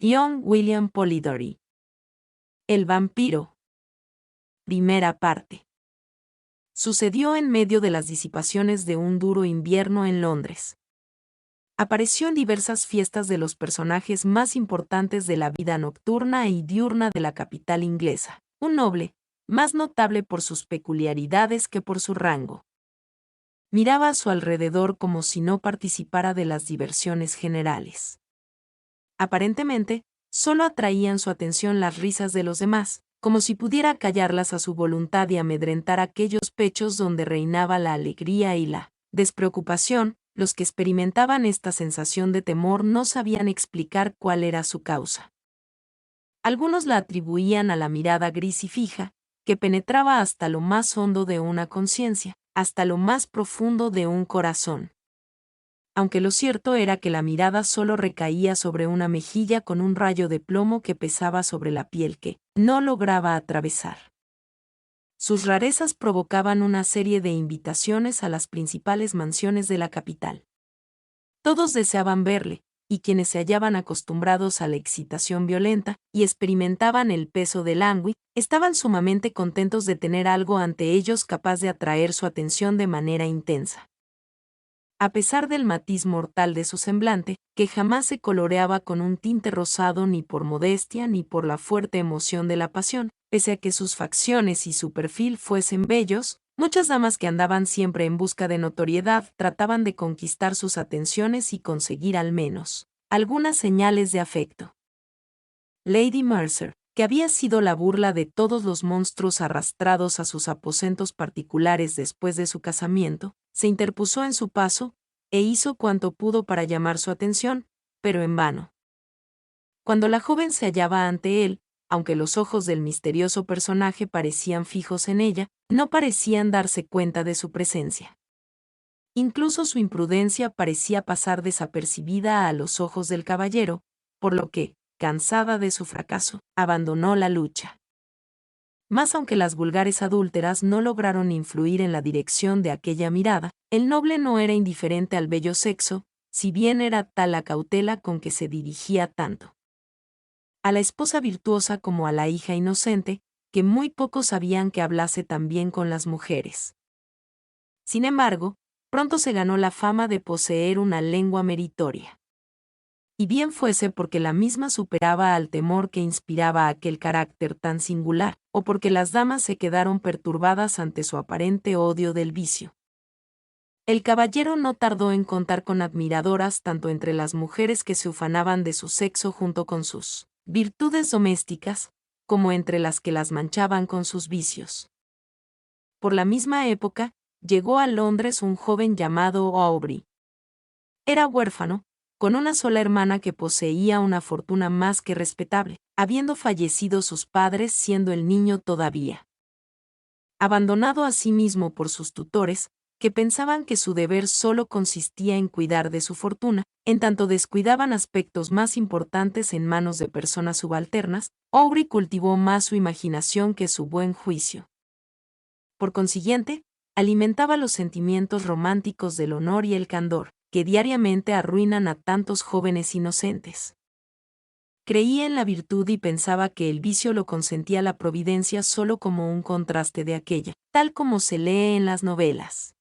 John William Polidori. El vampiro. Primera parte. Sucedió en medio de las disipaciones de un duro invierno en Londres. Apareció en diversas fiestas de los personajes más importantes de la vida nocturna y diurna de la capital inglesa, un noble, más notable por sus peculiaridades que por su rango. Miraba a su alrededor como si no participara de las diversiones generales. Aparentemente, solo atraían su atención las risas de los demás, como si pudiera callarlas a su voluntad y amedrentar aquellos pechos donde reinaba la alegría y la despreocupación. Los que experimentaban esta sensación de temor no sabían explicar cuál era su causa. Algunos la atribuían a la mirada gris y fija, que penetraba hasta lo más hondo de una conciencia, hasta lo más profundo de un corazón. Aunque lo cierto era que la mirada solo recaía sobre una mejilla con un rayo de plomo que pesaba sobre la piel que no lograba atravesar. Sus rarezas provocaban una serie de invitaciones a las principales mansiones de la capital. Todos deseaban verle, y quienes se hallaban acostumbrados a la excitación violenta y experimentaban el peso del ennui, estaban sumamente contentos de tener algo ante ellos capaz de atraer su atención de manera intensa. A pesar del matiz mortal de su semblante, que jamás se coloreaba con un tinte rosado ni por modestia ni por la fuerte emoción de la pasión, pese a que sus facciones y su perfil fuesen bellos, muchas damas que andaban siempre en busca de notoriedad trataban de conquistar sus atenciones y conseguir al menos algunas señales de afecto. Lady Mercer, que había sido la burla de todos los monstruos arrastrados a sus aposentos particulares después de su casamiento, se interpuso en su paso, e hizo cuanto pudo para llamar su atención, pero en vano. Cuando la joven se hallaba ante él, aunque los ojos del misterioso personaje parecían fijos en ella, no parecían darse cuenta de su presencia. Incluso su imprudencia parecía pasar desapercibida a los ojos del caballero, por lo que, cansada de su fracaso, abandonó la lucha. Mas aunque las vulgares adúlteras no lograron influir en la dirección de aquella mirada, el noble no era indiferente al bello sexo, si bien era tal la cautela con que se dirigía tanto a la esposa virtuosa como a la hija inocente, que muy pocos sabían que hablase tan bien con las mujeres. Sin embargo, pronto se ganó la fama de poseer una lengua meritoria. Y bien fuese porque la misma superaba al temor que inspiraba aquel carácter tan singular, o porque las damas se quedaron perturbadas ante su aparente odio del vicio. El caballero no tardó en contar con admiradoras tanto entre las mujeres que se ufanaban de su sexo junto con sus virtudes domésticas, como entre las que las manchaban con sus vicios. Por la misma época, llegó a Londres un joven llamado Aubrey. Era huérfano, con una sola hermana que poseía una fortuna más que respetable, habiendo fallecido sus padres siendo el niño todavía. Abandonado a sí mismo por sus tutores, que pensaban que su deber solo consistía en cuidar de su fortuna, en tanto descuidaban aspectos más importantes en manos de personas subalternas, Aubrey cultivó más su imaginación que su buen juicio. Por consiguiente, alimentaba los sentimientos románticos del honor y el candor, que diariamente arruinan a tantos jóvenes inocentes. Creía en la virtud y pensaba que el vicio lo consentía la providencia solo como un contraste de aquella, tal como se lee en las novelas.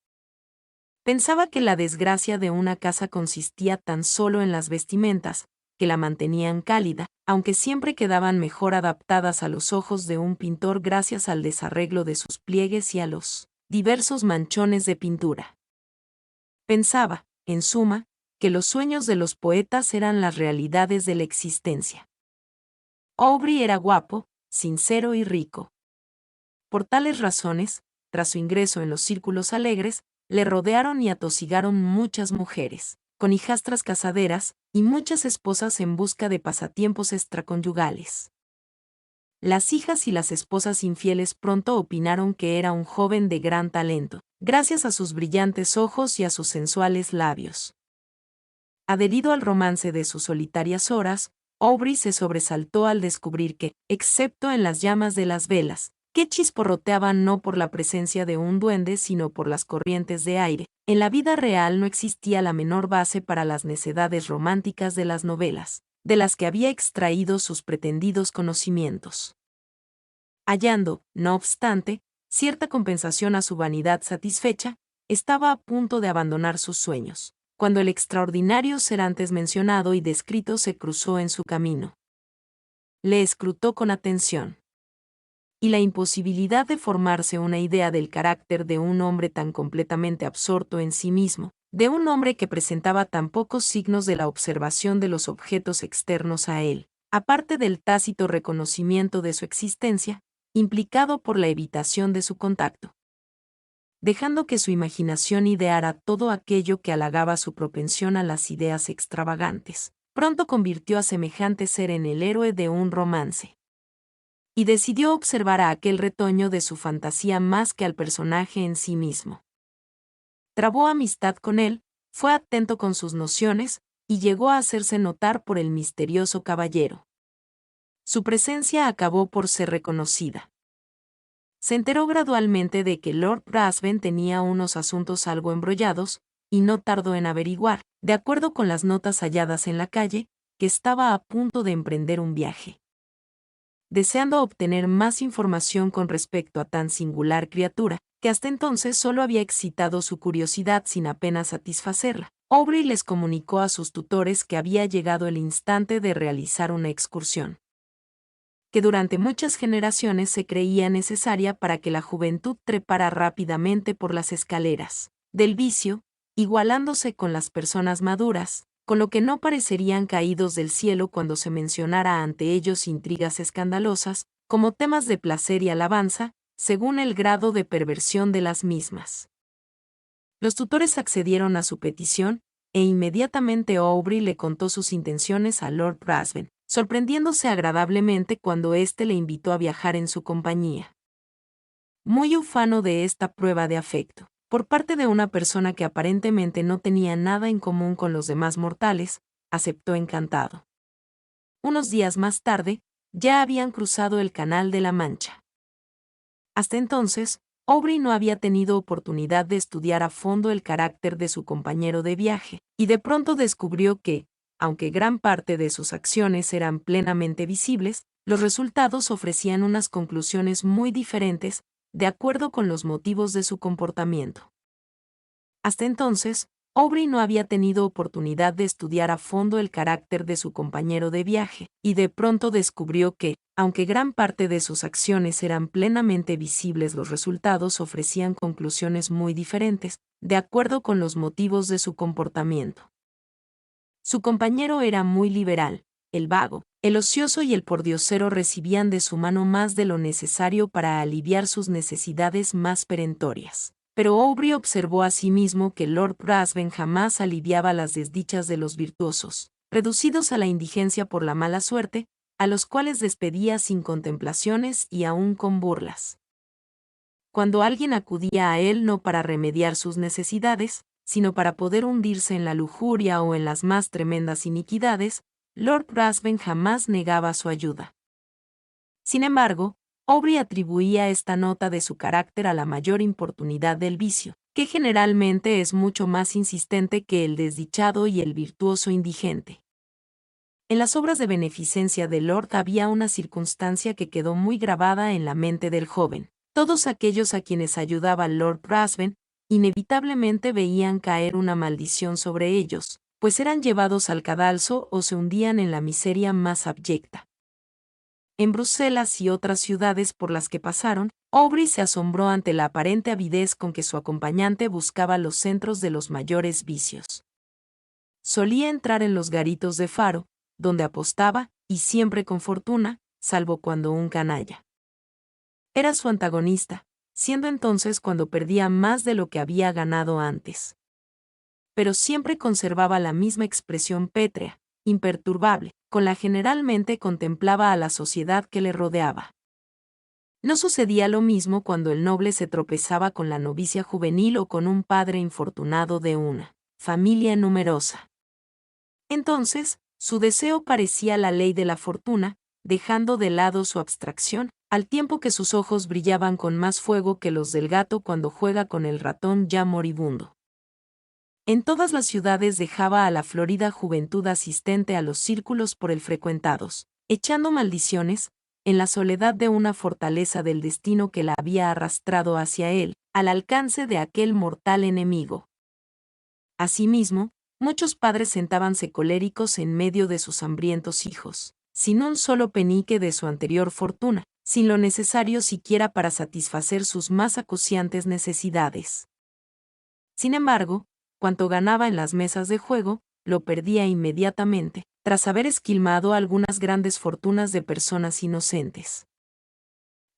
Pensaba que la desgracia de una casa consistía tan solo en las vestimentas, que la mantenían cálida, aunque siempre quedaban mejor adaptadas a los ojos de un pintor gracias al desarreglo de sus pliegues y a los diversos manchones de pintura. Pensaba, en suma, que los sueños de los poetas eran las realidades de la existencia. Aubrey era guapo, sincero y rico. Por tales razones, tras su ingreso en los círculos alegres, le rodearon y atosigaron muchas mujeres, con hijastras casaderas, y muchas esposas en busca de pasatiempos extraconyugales. Las hijas y las esposas infieles pronto opinaron que era un joven de gran talento, gracias a sus brillantes ojos y a sus sensuales labios. Adherido al romance de sus solitarias horas, Aubrey se sobresaltó al descubrir que, excepto en las llamas de las velas, que chisporroteaban no por la presencia de un duende sino por las corrientes de aire, en la vida real no existía la menor base para las necedades románticas de las novelas, de las que había extraído sus pretendidos conocimientos. Hallando, no obstante, cierta compensación a su vanidad satisfecha, estaba a punto de abandonar sus sueños, cuando el extraordinario ser antes mencionado y descrito se cruzó en su camino. Le escrutó con atención. Y la imposibilidad de formarse una idea del carácter de un hombre tan completamente absorto en sí mismo, de un hombre que presentaba tan pocos signos de la observación de los objetos externos a él, aparte del tácito reconocimiento de su existencia, implicado por la evitación de su contacto. Dejando que su imaginación ideara todo aquello que halagaba su propensión a las ideas extravagantes, pronto convirtió a semejante ser en el héroe de un romance. Y decidió observar a aquel retoño de su fantasía más que al personaje en sí mismo. Trabó amistad con él, fue atento con sus nociones, y llegó a hacerse notar por el misterioso caballero. Su presencia acabó por ser reconocida. Se enteró gradualmente de que Lord Ruthven tenía unos asuntos algo embrollados, y no tardó en averiguar, de acuerdo con las notas halladas en la calle, que estaba a punto de emprender un viaje. Deseando obtener más información con respecto a tan singular criatura, que hasta entonces solo había excitado su curiosidad sin apenas satisfacerla, Aubrey les comunicó a sus tutores que había llegado el instante de realizar una excursión, que durante muchas generaciones se creía necesaria para que la juventud trepara rápidamente por las escaleras del vicio, igualándose con las personas maduras, con lo que no parecerían caídos del cielo cuando se mencionara ante ellos intrigas escandalosas, como temas de placer y alabanza, según el grado de perversión de las mismas. Los tutores accedieron a su petición, e inmediatamente Aubrey le contó sus intenciones a Lord Ruthven, sorprendiéndose agradablemente cuando éste le invitó a viajar en su compañía. Muy ufano de esta prueba de afecto, por parte de una persona que aparentemente no tenía nada en común con los demás mortales, aceptó encantado. Unos días más tarde, ya habían cruzado el Canal de la Mancha. Hasta entonces, Aubrey no había tenido oportunidad de estudiar a fondo el carácter de su compañero de viaje, y de pronto descubrió que, aunque gran parte de sus acciones eran plenamente visibles, los resultados ofrecían unas conclusiones muy diferentes, de acuerdo con los motivos de su comportamiento. Hasta entonces, Aubrey no había tenido oportunidad de estudiar a fondo el carácter de su compañero de viaje, y de pronto descubrió que, aunque gran parte de sus acciones eran plenamente visibles, los resultados ofrecían conclusiones muy diferentes, de acuerdo con los motivos de su comportamiento. Su compañero era muy liberal, el vago, el ocioso y el pordiosero recibían de su mano más de lo necesario para aliviar sus necesidades más perentorias. Pero Aubrey observó asimismo que Lord Ruthven jamás aliviaba las desdichas de los virtuosos, reducidos a la indigencia por la mala suerte, a los cuales despedía sin contemplaciones y aún con burlas. Cuando alguien acudía a él no para remediar sus necesidades, sino para poder hundirse en la lujuria o en las más tremendas iniquidades, Lord Ruthven jamás negaba su ayuda. Sin embargo, Aubrey atribuía esta nota de su carácter a la mayor importunidad del vicio, que generalmente es mucho más insistente que el desdichado y el virtuoso indigente. En las obras de beneficencia de Lord había una circunstancia que quedó muy grabada en la mente del joven. Todos aquellos a quienes ayudaba Lord Ruthven, inevitablemente veían caer una maldición sobre ellos, pues eran llevados al cadalso o se hundían en la miseria más abyecta. En Bruselas y otras ciudades por las que pasaron, Aubrey se asombró ante la aparente avidez con que su acompañante buscaba los centros de los mayores vicios. Solía entrar en los garitos de faro, donde apostaba, y siempre con fortuna, salvo cuando un canalla era su antagonista, siendo entonces cuando perdía más de lo que había ganado antes. Pero siempre conservaba la misma expresión pétrea, imperturbable, con la generalmente contemplaba a la sociedad que le rodeaba. No sucedía lo mismo cuando el noble se tropezaba con la novicia juvenil o con un padre infortunado de una familia numerosa. Entonces, su deseo parecía la ley de la fortuna, dejando de lado su abstracción, al tiempo que sus ojos brillaban con más fuego que los del gato cuando juega con el ratón ya moribundo. En todas las ciudades dejaba a la florida juventud asistente a los círculos por él frecuentados, echando maldiciones, en la soledad de una fortaleza del destino que la había arrastrado hacia él, al alcance de aquel mortal enemigo. Asimismo, muchos padres sentábanse coléricos en medio de sus hambrientos hijos, sin un solo penique de su anterior fortuna, sin lo necesario siquiera para satisfacer sus más acuciantes necesidades. Sin embargo, cuanto ganaba en las mesas de juego, lo perdía inmediatamente, tras haber esquilmado algunas grandes fortunas de personas inocentes.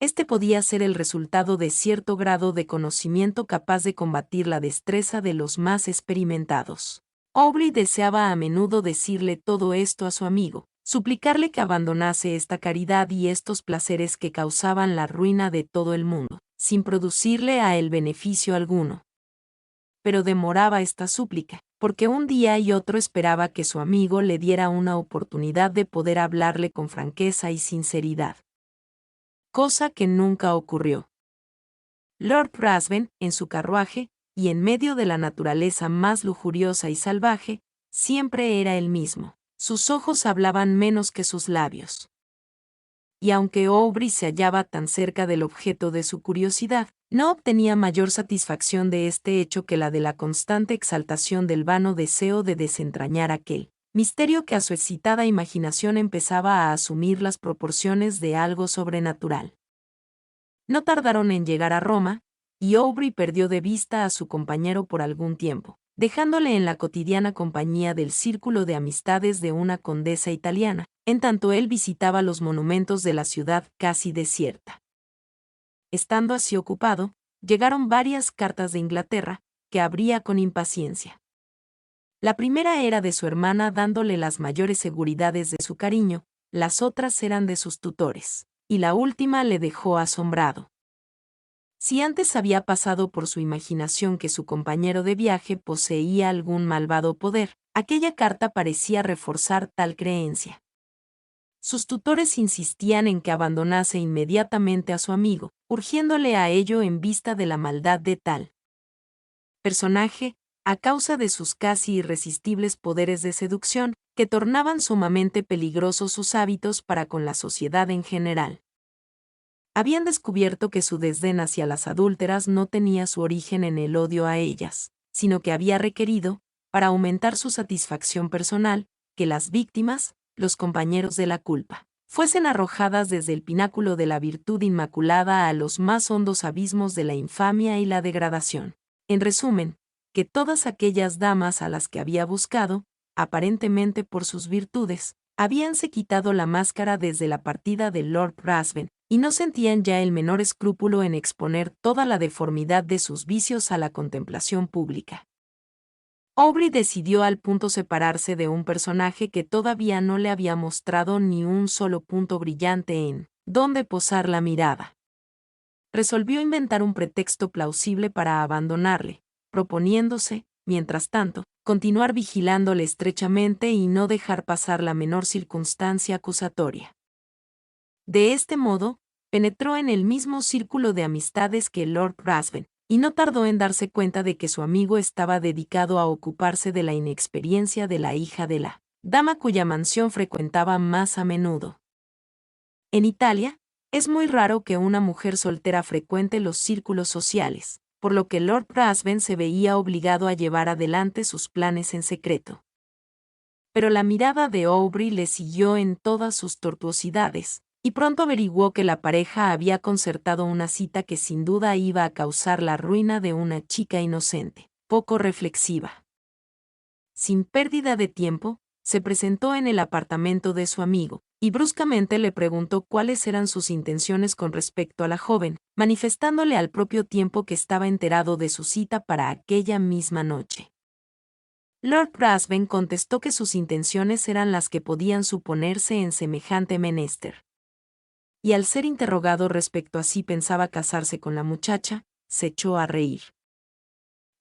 Este podía ser el resultado de cierto grado de conocimiento capaz de combatir la destreza de los más experimentados. Aubrey deseaba a menudo decirle todo esto a su amigo, suplicarle que abandonase esta caridad y estos placeres que causaban la ruina de todo el mundo, sin producirle a él beneficio alguno. Pero demoraba esta súplica, porque un día y otro esperaba que su amigo le diera una oportunidad de poder hablarle con franqueza y sinceridad. Cosa que nunca ocurrió. Lord Ruthven, en su carruaje, y en medio de la naturaleza más lujuriosa y salvaje, siempre era el mismo. Sus ojos hablaban menos que sus labios. Y aunque Aubrey se hallaba tan cerca del objeto de su curiosidad, no obtenía mayor satisfacción de este hecho que la de la constante exaltación del vano deseo de desentrañar aquel misterio que a su excitada imaginación empezaba a asumir las proporciones de algo sobrenatural. No tardaron en llegar a Roma, y Aubrey perdió de vista a su compañero por algún tiempo, dejándole en la cotidiana compañía del círculo de amistades de una condesa italiana, en tanto él visitaba los monumentos de la ciudad casi desierta. Estando así ocupado, llegaron varias cartas de Inglaterra, que abría con impaciencia. La primera era de su hermana dándole las mayores seguridades de su cariño, las otras eran de sus tutores, y la última le dejó asombrado. Si antes había pasado por su imaginación que su compañero de viaje poseía algún malvado poder, aquella carta parecía reforzar tal creencia. Sus tutores insistían en que abandonase inmediatamente a su amigo, urgiéndole a ello en vista de la maldad de tal personaje, a causa de sus casi irresistibles poderes de seducción, que tornaban sumamente peligrosos sus hábitos para con la sociedad en general. Habían descubierto que su desdén hacia las adúlteras no tenía su origen en el odio a ellas, sino que había requerido, para aumentar su satisfacción personal, que las víctimas, los compañeros de la culpa, fuesen arrojadas desde el pináculo de la virtud inmaculada a los más hondos abismos de la infamia y la degradación. En resumen, que todas aquellas damas a las que había buscado, aparentemente por sus virtudes, habíanse quitado la máscara desde la partida de Lord Ruthven, y no sentían ya el menor escrúpulo en exponer toda la deformidad de sus vicios a la contemplación pública. Aubrey decidió al punto separarse de un personaje que todavía no le había mostrado ni un solo punto brillante en donde posar la mirada. Resolvió inventar un pretexto plausible para abandonarle, proponiéndose, mientras tanto, continuar vigilándole estrechamente y no dejar pasar la menor circunstancia acusatoria. De este modo, penetró en el mismo círculo de amistades que Lord Ruthven, y no tardó en darse cuenta de que su amigo estaba dedicado a ocuparse de la inexperiencia de la hija de la dama cuya mansión frecuentaba más a menudo. En Italia, es muy raro que una mujer soltera frecuente los círculos sociales, por lo que Lord Ruthven se veía obligado a llevar adelante sus planes en secreto. Pero la mirada de Aubrey le siguió en todas sus tortuosidades, y pronto averiguó que la pareja había concertado una cita que sin duda iba a causar la ruina de una chica inocente, poco reflexiva. Sin pérdida de tiempo, se presentó en el apartamento de su amigo, y bruscamente le preguntó cuáles eran sus intenciones con respecto a la joven, manifestándole al propio tiempo que estaba enterado de su cita para aquella misma noche. Lord Ruthven contestó que sus intenciones eran las que podían suponerse en semejante menester. Y al ser interrogado respecto a si pensaba casarse con la muchacha, se echó a reír.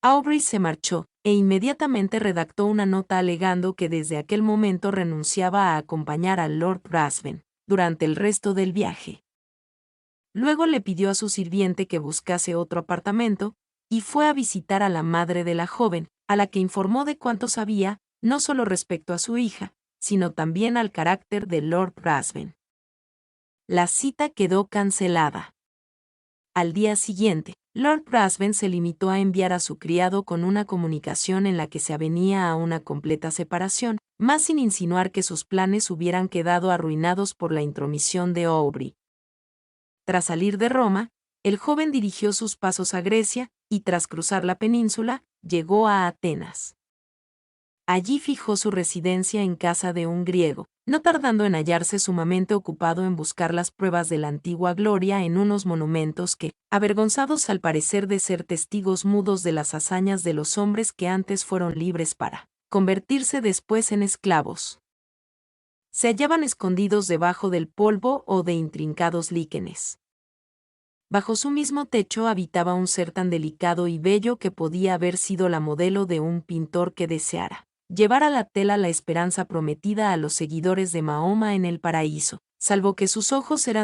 Aubrey se marchó, e inmediatamente redactó una nota alegando que desde aquel momento renunciaba a acompañar a Lord Ruthven durante el resto del viaje. Luego le pidió a su sirviente que buscase otro apartamento, y fue a visitar a la madre de la joven, a la que informó de cuánto sabía, no solo respecto a su hija, sino también al carácter de Lord Ruthven. La cita quedó cancelada. Al día siguiente, Lord Ruthven se limitó a enviar a su criado con una comunicación en la que se avenía a una completa separación, más sin insinuar que sus planes hubieran quedado arruinados por la intromisión de Aubrey. Tras salir de Roma, el joven dirigió sus pasos a Grecia, y tras cruzar la península, llegó a Atenas. Allí fijó su residencia en casa de un griego, no tardando en hallarse sumamente ocupado en buscar las pruebas de la antigua gloria en unos monumentos que, avergonzados al parecer de ser testigos mudos de las hazañas de los hombres que antes fueron libres para convertirse después en esclavos, se hallaban escondidos debajo del polvo o de intrincados líquenes. Bajo su mismo techo habitaba un ser tan delicado y bello que podía haber sido la modelo de un pintor que deseara llevar a la tela la esperanza prometida a los seguidores de Mahoma en el paraíso, salvo que sus ojos eran